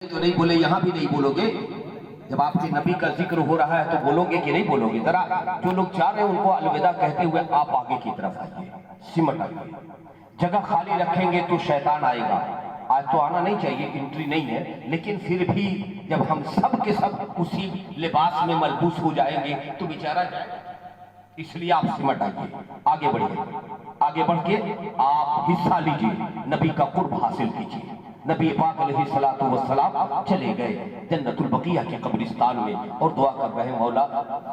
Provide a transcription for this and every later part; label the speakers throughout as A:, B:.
A: تو نہیں بولے، یہاں بھی نہیں بولو گے؟ جب آپ کے نبی کا ذکر ہو رہا ہے تو بولو گے کہ نہیں بولو گے؟ ذرا جو لوگ چاہ رہے ہیں ان کو الوداع کہتے ہوئے آپ آگے کی طرف آئیے، سمٹ آئیے۔ جگہ خالی رکھیں گے تو شیطان آئے گا۔ آج تو آنا نہیں چاہیے، انٹری نہیں ہے، لیکن پھر بھی جب ہم سب کے سب اسی لباس میں ملبوس ہو جائیں گے تو بیچارہ جائے گا، اس لیے آپ سمٹ آئیے، آگے بڑھیے۔ آگے بڑھ کے آپ حصہ لیجئے، نبی کا قرب حاصل کیجئے۔ نبی پاک علیہ السلام چلے گئے جنت البقیہ کے قبرستان میں اور دعا کر رہے ہیں، مولا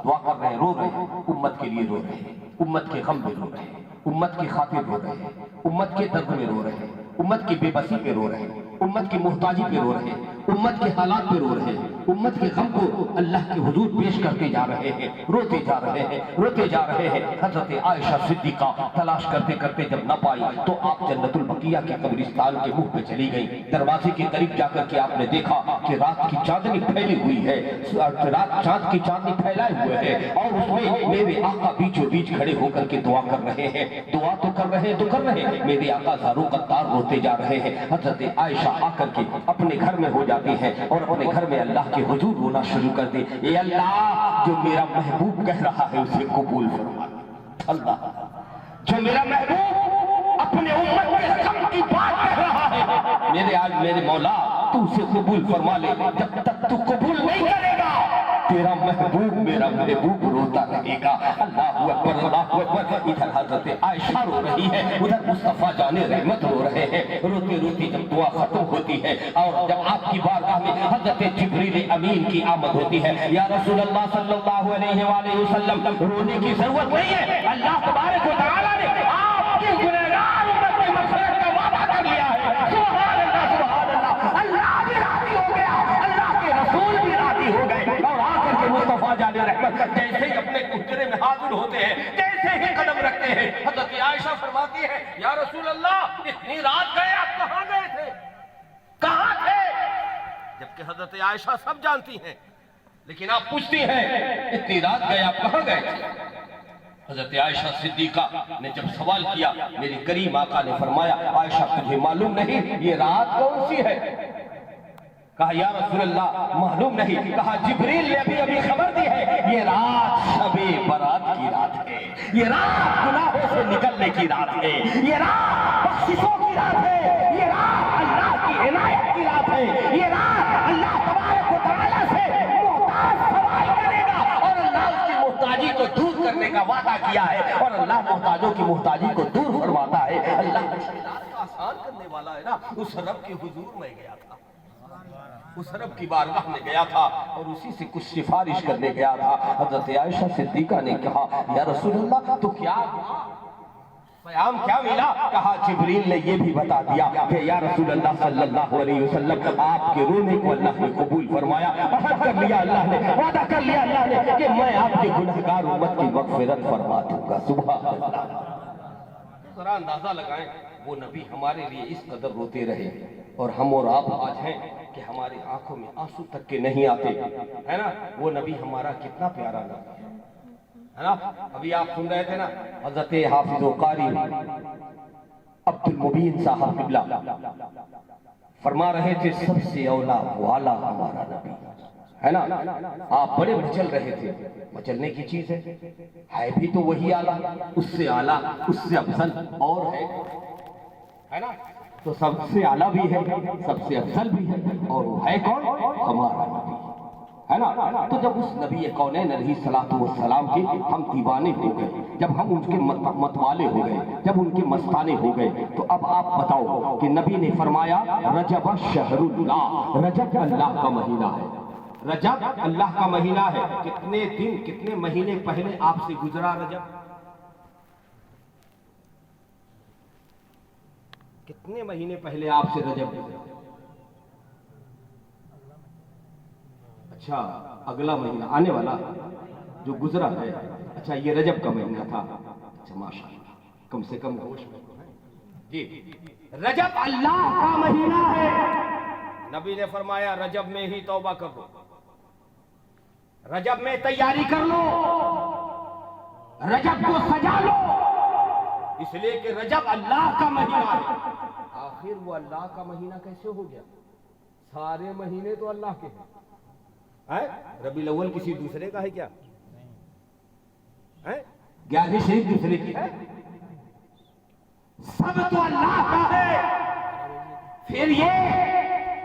A: دعا کر رہے ہیں، رو رہے ہیں، امت کے لیے رو رہے ہیں، امت کے غم میں رو رہے ہیں، امت کی خاطر رو رہے ہیں، امت کے درد میں رو رہے ہیں، امت کی بے بسی پہ رو رہے ہیں، امت کی محتاجی پہ رو رہے ہیں، امت کے حالات پہ رو رہے ہیں، امت کے غم کو اللہ کے حضور پیش کرتے جا رہے ہیں، روتے جا رہے ہیں، روتے جا رہے ہیں۔ حضرت عائشہ صدیقہ تلاش کرتے کرتے جب نہ پائی تو آپ جنت البقیہ کے قبرستان کے منہ پہ چلی گئی۔ دروازے کے قریب جا کر کے آپ نے دیکھا کہ رات کی چاندنی پھیلی ہوئی ہے، رات چاند کی چاندنی پھیلائے ہوئے ہے اور اس میں میرے آقا بیچوں بیچ کھڑے ہو کر کے دعا کر رہے ہیں۔ دعا تو کر رہے ہیں تو کر رہے ہیں، میرے آقا زاروں کا تار روتے جا رہے ہیں۔ حضرت عائشہ آ کر کے اپنے گھر میں ہو جاتی ہیں اور اپنے گھر میں اللہ کے حضور رونا شروع کر دے، اے اللہ جو میرا محبوب کہہ رہا ہے اسے قبول فرما۔ اللہ جو میرا محبوب اپنے امت کے غم کی بات کہہ رہا ہے، میرے مولا تو اسے قبول فرما لے۔ جب تک تو قبول نہیں کرے گا تیرا محبوب میرا محبوب روتا رہے گا۔ اللہ اکبر، اللہ اکبر۔ ادھر حضرت عائشہ رو رہی ہے، ادھر مصطفیٰ جان رحمت رو رہے ہیں۔ روتے روتے جب دعا ختم ہوتی ہے اور جب آپ کی بارگاہ میں حضرت جبریل امین کی آمد ہوتی ہے، یا رسول اللہ صلی اللہ علیہ وآلہ وسلم رونے کی ضرورت نہیں ہے، اللہ تبارک و تعالیٰ نے آپ کی گنہگار امت کی مغفرت کا وعدہ کر لیا ہے۔ سبحان اللہ، سبحان اللہ۔ اللہ بھی راضی ہو گیا، اللہ کے رسول بھی راضی ہو گئے اور آ کر کے مصطفیٰ جان رحمت جیسے ہی اپنے حجرے میں حاضر ہوتے ہیں، جیسے ہی قدم رکھتے ہیں، حضرت عائشہ فرماتی ہے، یا رسول اللہ اتنی رات گئے آپ کہاں گئے تھے، کہاں تھے؟ جبکہ حضرت عائشہ سب جانتی ہیں، لیکن آپ پوچھتی ہیں اتنی رات گئے آپ کہاں گئے تھے؟ حضرت عائشہ صدیقہ نے جب سوال کیا، میری کریم آقا نے فرمایا، عائشہ تجھے معلوم نہیں یہ رات کون سی ہے؟ کہا یا رسول اللہ معلوم نہیں۔ کہا جبریل نے ابھی خبر دی ہے، یہ رات شب برات کی رات ہے، یہ رات گناہوں سے نکلنے کی رات ہے، یہ رات بخششوں کی رات ہے، یہ رات اللہ کی عنایت کی رات ہے، یہ رات اللہ تبارک و تعالیٰ سے محتاج سوال کرے گا اور اللہ اس کی محتاجی کو دور کرنے کا وعدہ کیا ہے اور اللہ محتاجوں کی محتاجی کو دور فرماتا ہے۔ اللہ مشکلات کو آسان کرنے والا ہے نا۔ اس رب کے حضور میں گیا تھا، اس رب کی بارگاہ میں گیا تھا اور اسی سے کچھ سفارش کرنے گیا تھا۔ حضرت عائشہ صدیقہ نے کہا یا رسول اللہ تو کیا ہوا، پیام کیا ملا؟ کہا جبریل نے یہ بھی بتا دیا کہ یا رسول اللہ صلی اللہ علیہ وسلم آپ کے رونے کو اللہ نے قبول فرمایا، عہد کر لیا اللہ نے، وعدہ کر لیا اللہ نے کہ میں آپ کے گنہگار امت کی مغفرت فرما دوں گا۔ سبحان اللہ۔ ذرا اندازہ لگائیں وہ نبی ہمارے لیے اس قدر روتے رہے اور ہم اور آپ آج ہیں کہ ہماری آنکھوں میں آنسو تک کے نہیں آتے، ہے نا؟ وہ نبی ہمارا کتنا پیارا نبی ہے نا؟ ابھی آپ سن رہے تھے نا حضرت حافظ و قاری عبد المبین صاحب قبلہ فرما رہے تھے سب سے اولا والا ہمارا نبی ہے نا؟ آپ بڑے مچل رہے تھے، مچلنے کی چیز ہے بھی تو وہی اعلیٰ، اس سے اعلیٰ اس سے افضل اور ہے نا؟ تو سب سے اعلیٰ بھی ہے، سب سے افضل بھی ہے اور وہ ہے کون؟ ہمارا نبی ہے نا؟ تو جب اس نبی کونین علیہ السلام کے ہم دیوانے ہو گئے، جب ہم ان کے متوالے ہو گئے، جب ان کے مستانے ہو گئے، تو اب آپ بتاؤ کہ نبی نے فرمایا رجب شہر اللہ، رجب اللہ کا مہینہ ہے، رجب اللہ کا مہینہ ہے۔ کتنے دن کتنے مہینے پہلے آپ سے گزرا رجب؟ کتنے مہینے پہلے آپ سے رجب گزرا؟ اچھا اگلا مہینہ آنے والا جو گزرا ہے، اچھا یہ رجب کا مہینہ تھا۔ اچھا ماشاءاللہ، کم سے کم ہوش میں جی، رجب اللہ کا مہینہ ہے۔ نبی نے فرمایا رجب میں ہی توبہ کر لو، رجب میں تیاری کر لو، رجب کو سجا لو، اس لیے کہ رجب اللہ کا مہینہ ہے۔ آخر وہ اللہ کا مہینہ کیسے ہو گیا؟ سارے مہینے تو اللہ کے ہیں. ربیع الاول کسی دوسرے کا ہے کیا؟ 11 شریف دوسرے کی ہے؟ سب تو اللہ کا ہے. پھر یہ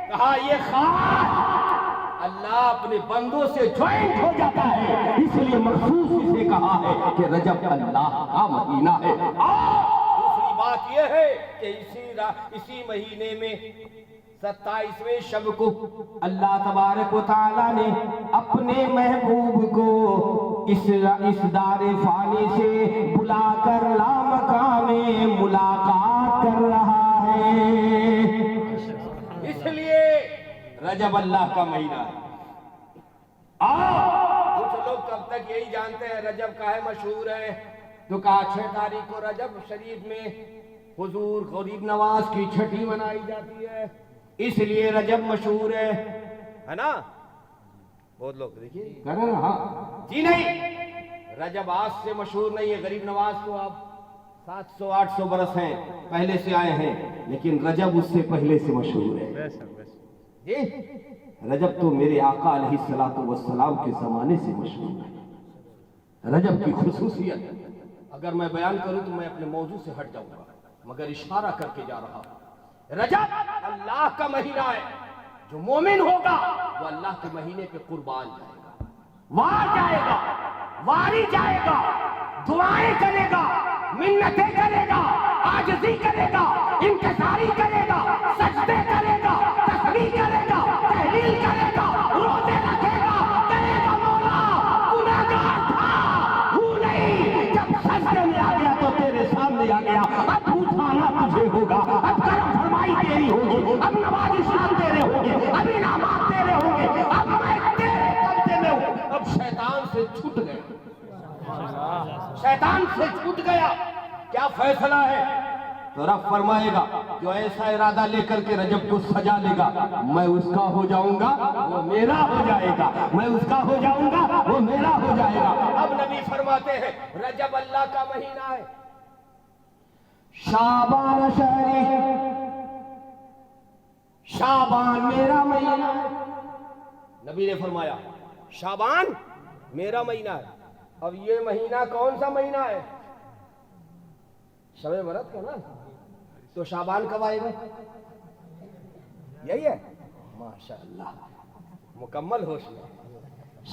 A: کہا یہ خاص اللہ اپنے بندوں سے جوائنٹ ہو جاتا ہے، اس لیے مخصوص اسے کہا ہے کہ رجب اللہ کا مہینہ ہے. دوسری بات یہ ہے کہ اسی مہینے میں 27ویں شب کو اللہ تبارک و تعالی نے اپنے محبوب کو اس دار فانی سے بلا کر لامکان میں ملاقات کر رہا ہے. اس لیے رجب اللہ کا مہینہ ہے. کچھ لوگ کب تک یہی جانتے ہیں رجب کا ہے مشہور ہے، تو کہا 6 تاریخ کو رجب شریف میں حضور غریب نواز کی چھٹی منائی جاتی ہے، اس لیے رجب مشہور ہے نا. بہت لوگ دیکھیے کہہ رہے ہیں ہاں جی نہیں، رجب آج سے مشہور نہیں ہے. غریب نواز تو آپ 700-800 برس ہیں پہلے سے آئے ہیں، لیکن رجب اس سے پہلے سے مشہور ہے جی. رجب تو میرے آقا علیہ الصلوۃ والسلام کے زمانے سے مشہور ہے. رجب کی خصوصیت اگر میں بیان کروں تو میں اپنے موضوع سے ہٹ جاؤں گا، مگر اشارہ کر کے جا رہا ہوں. رجب اللہ کا مہینہ ہے. جو مومن ہوگا وہ اللہ کے مہینے پہ قربان جائے گا، وار جائے گا، واری جائے گا، دعائیں کرے گا، منتیں کرے گا، عاجزی کرے گا، انکساری کرے گا، سجدے کرے گا، تسبیح کرے گا، تحلیل کرے گا، روزے رکھے گا، کہے گا مولا گناہگار تھا ہوں نہیں، جب سجدے میں آ گیا تو تیرے سامنے آ گیا، اب اٹھانا تجھے ہوگا، اب کرم فرمائی تیری ہوگی، اب نوازشات تیرے ہوں گے، اب انعامات تیرے ہوں گے، اب میں تیرے قبضے میں ہوں. اب شیطان سے چھوٹ گیا، شیطان سے چھوٹ گیا. کیا فیصلہ ہے؟ تو رب فرمائے گا جو ایسا ارادہ لے کر کے رجب کو سجا لے گا میں اس کا ہو جاؤں گا وہ میرا ہو جائے گا، میں اس کا ہو جاؤں گا وہ میرا ہو جائے گا. اب نبی فرماتے ہیں رجب اللہ کا مہینہ ہے. شعبان شہری، شعبان میرا مہینہ ہے. نبی نے فرمایا شعبان میرا مہینہ ہے. اب یہ مہینہ کون سا مہینہ ہے؟ شب برات کا نا. تو شعبان کب آئے گا؟ یہی ہے. ماشاءاللہ مکمل ہوش میں.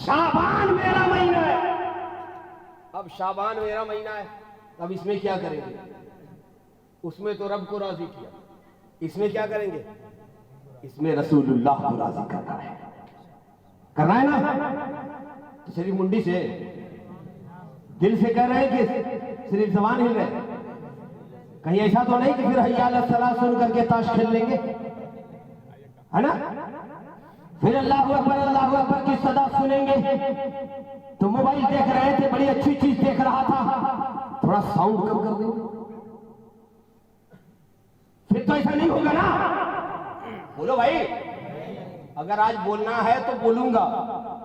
A: شعبان میرا مہینہ ہے. اب شعبان میرا مہینہ ہے، اب اس میں کیا کریں گے؟ اس میں تو رب کو راضی کیا، اس میں کیا کریں گے؟ اس میں رسول اللہ کو راضی کرنا ہے. کرنا ہے نا؟ تو صرف منڈی سے دل سے کہہ رہے ہیں کہ صرف زبان ہل رہے؟ کہیں ایسا تو نہیں کہ پھر حی علی الصلاۃ سن کر کے تاش کھیل لیں گے، ہے نا؟ پھر اللہ اکبر کی صدا سنیں گے تو موبائل دیکھ رہے تھے، بڑی اچھی چیز دیکھ رہا تھا، تھوڑا ساؤنڈ کم کر دیں گے. پھر تو ایسا نہیں ہوگا نا. بولو بھائی، اگر آج بولنا ہے تو بولوں گا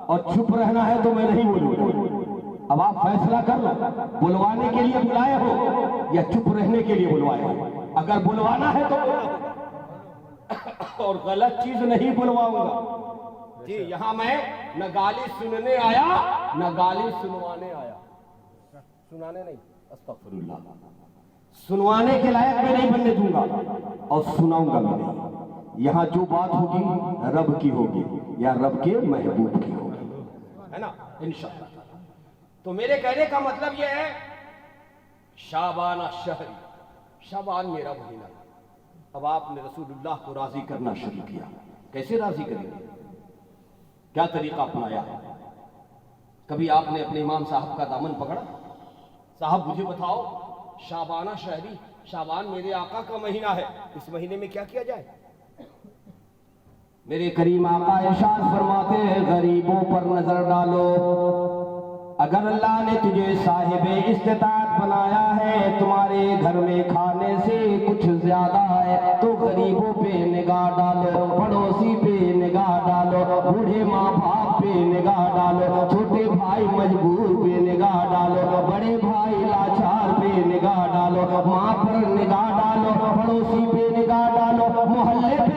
A: اور چپ رہنا ہے تو میں نہیں بولوں گا. اب آپ فیصلہ کر لو، بلوانے کے لیے بلائے ہو یا چپ رہنے کے لیے بلوائے ہو. اگر بلوانا ہے تو اور غلط چیز نہیں بلواؤں گا جی. یہاں میں نہ گالی سننے آیا نہ گالی سنوانے آیا. سنانے نہیں، استغفر اللہ، سنوانے کے لائق میں نہیں بننے دوں گا اور سناؤں گا بھی نہیں. یہاں جو بات ہوگی رب کی ہوگی یا رب کے محبوب کی ہوگی، ہے نا، انشاءاللہ. تو میرے کہنے کا مطلب یہ ہے شعبان شہری، شعبان میرا مہینہ. اب آپ نے رسول اللہ کو راضی کرنا شروع کیا. کیسے راضی کریں گے؟ کیا طریقہ اپنایا؟ کبھی آپ نے اپنے امام صاحب کا دامن پکڑا؟ صاحب مجھے بتاؤ، شعبان شہری، شعبان میرے آقا کا مہینہ ہے، اس مہینے میں کیا کیا جائے؟ میرے کریم آقا ارشاد فرماتے ہیں غریبوں پر نظر ڈالو. اگر اللہ نے تجھے صاحب استطاعت بنایا ہے، تمہارے گھر میں کھانے سے کچھ زیادہ ہے تو غریبوں پہ نگاہ ڈالو، پڑوسی پہ نگاہ ڈالو، بوڑھے ماں باپ پہ نگاہ ڈالو، چھوٹے بھائی مجبور پہ نگاہ ڈالو، بڑے بھائی لاچار پہ نگاہ ڈالو، ماں پر نگاہ ڈالو، پڑوسی پہ نگاہ ڈالو، محلے پہ